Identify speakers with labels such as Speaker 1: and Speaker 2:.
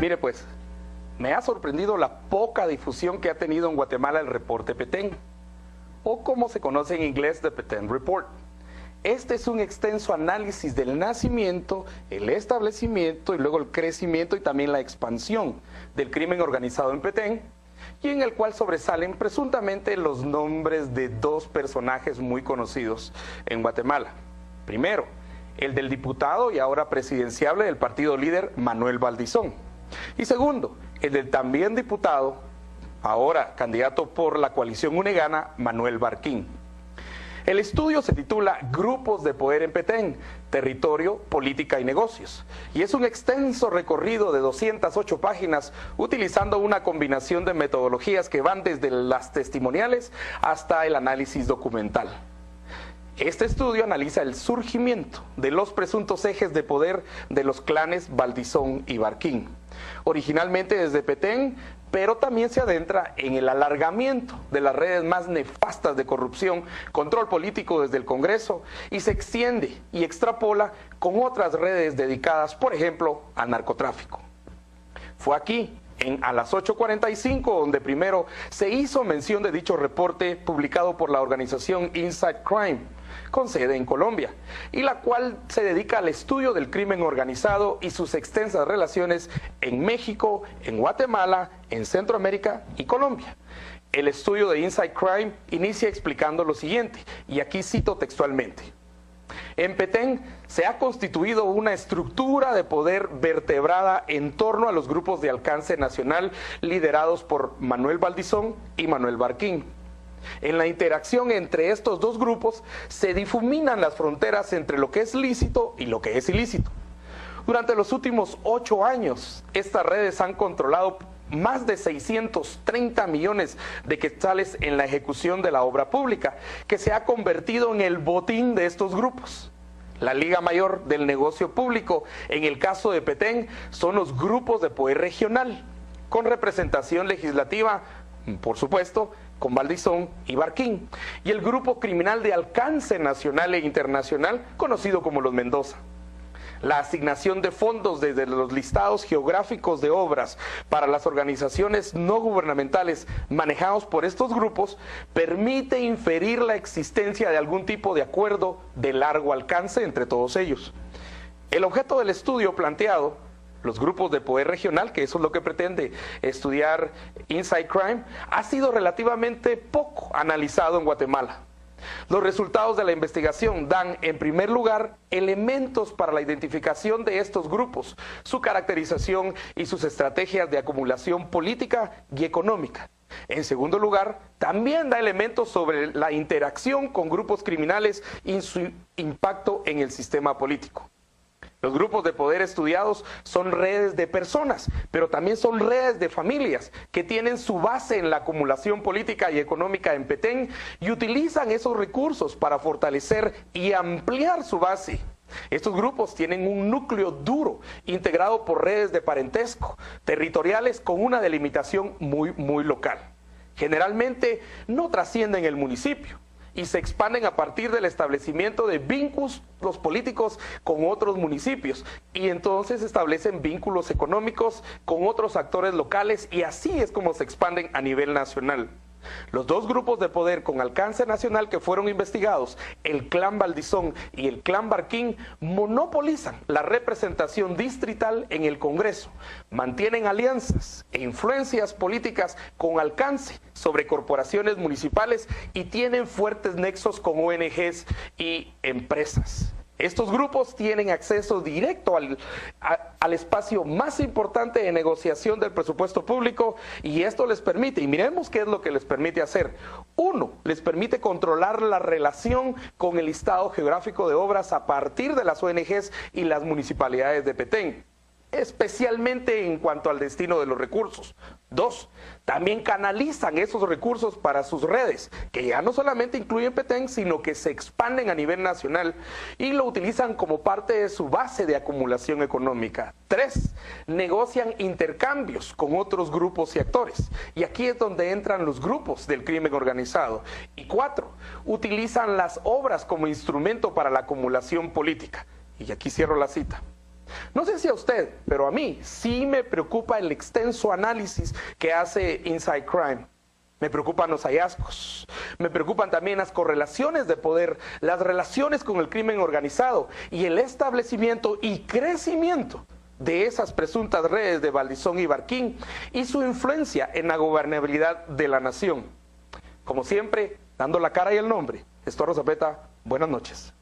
Speaker 1: Mire pues, me ha sorprendido la poca difusión que ha tenido en Guatemala el reporte Petén, o como se conoce en inglés, The Petén Report. Este es un extenso análisis del nacimiento, el establecimiento y luego el crecimiento y también la expansión del crimen organizado en Petén, y en el cual sobresalen presuntamente los nombres de dos personajes muy conocidos en Guatemala. Primero, el del diputado y ahora presidenciable del partido líder Manuel Valdizón. Y segundo, el del también diputado, ahora candidato por la coalición Unegana, Manuel Barquín. El estudio se titula Grupos de Poder en Petén, Territorio, Política y Negocios, y es un extenso recorrido de 208 páginas utilizando una combinación de metodologías que van desde las testimoniales hasta el análisis documental. Este estudio analiza el surgimiento de los presuntos ejes de poder de los clanes Valdizón y Barquín, originalmente desde Petén, pero también se adentra en el alargamiento de las redes más nefastas de corrupción, control político desde el Congreso, y se extiende y extrapola con otras redes dedicadas, por ejemplo, al narcotráfico. Fue aquí, a las 8:45, donde primero se hizo mención de dicho reporte publicado por la organización Inside Crime, con sede en Colombia, y la cual se dedica al estudio del crimen organizado y sus extensas relaciones en México, en Guatemala, en Centroamérica y Colombia. El estudio de Inside Crime inicia explicando lo siguiente, y aquí cito textualmente. En Petén se ha constituido una estructura de poder vertebrada en torno a los grupos de alcance nacional liderados por Manuel Valdizón y Manuel Barquín. En la interacción entre estos dos grupos se difuminan las fronteras entre lo que es lícito y lo que es ilícito. Durante los últimos 8 años, estas redes han controlado más de 630 millones de quetzales en la ejecución de la obra pública, que se ha convertido en el botín de estos grupos. La liga mayor del negocio público, en el caso de Petén, son los grupos de poder regional, con representación legislativa, por supuesto, con Valdizón y Barquín, y el grupo criminal de alcance nacional e internacional, conocido como los Mendoza. La asignación de fondos desde los listados geográficos de obras para las organizaciones no gubernamentales manejados por estos grupos permite inferir la existencia de algún tipo de acuerdo de largo alcance entre todos ellos. El objeto del estudio planteado, los grupos de poder regional, que eso es lo que pretende estudiar Inside Crime, ha sido relativamente poco analizado en Guatemala. Los resultados de la investigación dan, en primer lugar, elementos para la identificación de estos grupos, su caracterización y sus estrategias de acumulación política y económica. En segundo lugar, también da elementos sobre la interacción con grupos criminales y su impacto en el sistema político. Los grupos de poder estudiados son redes de personas, pero también son redes de familias que tienen su base en la acumulación política y económica en Petén y utilizan esos recursos para fortalecer y ampliar su base. Estos grupos tienen un núcleo duro integrado por redes de parentesco, territoriales con una delimitación muy local. Generalmente no trascienden el municipio y se expanden a partir del establecimiento de vínculos políticos con otros municipios, y entonces establecen vínculos económicos con otros actores locales, y así es como se expanden a nivel nacional. Los dos grupos de poder con alcance nacional que fueron investigados, el clan Valdizón y el clan Barquín, monopolizan la representación distrital en el Congreso, mantienen alianzas e influencias políticas con alcance sobre corporaciones municipales y tienen fuertes nexos con ONGs y empresas. Estos grupos tienen acceso directo al espacio más importante de negociación del presupuesto público, y esto les permite, y miremos qué es lo que les permite hacer. Uno, les permite controlar la relación con el listado geográfico de obras a partir de las ONGs y las municipalidades de Petén, especialmente en cuanto al destino de los recursos. Dos, también canalizan esos recursos para sus redes, que ya no solamente incluyen Petén, sino que se expanden a nivel nacional y lo utilizan como parte de su base de acumulación económica. Tres, negocian intercambios con otros grupos y actores, y aquí es donde entran los grupos del crimen organizado. Y cuatro, utilizan las obras como instrumento para la acumulación política. Y aquí cierro la cita. No sé si a usted, pero a mí sí me preocupa el extenso análisis que hace Inside Crime. Me preocupan los hallazgos, me preocupan también las correlaciones de poder, las relaciones con el crimen organizado y el establecimiento y crecimiento de esas presuntas redes de Valdizón y Barquín y su influencia en la gobernabilidad de la nación. Como siempre, dando la cara y el nombre, Estuardo Zapeta, buenas noches.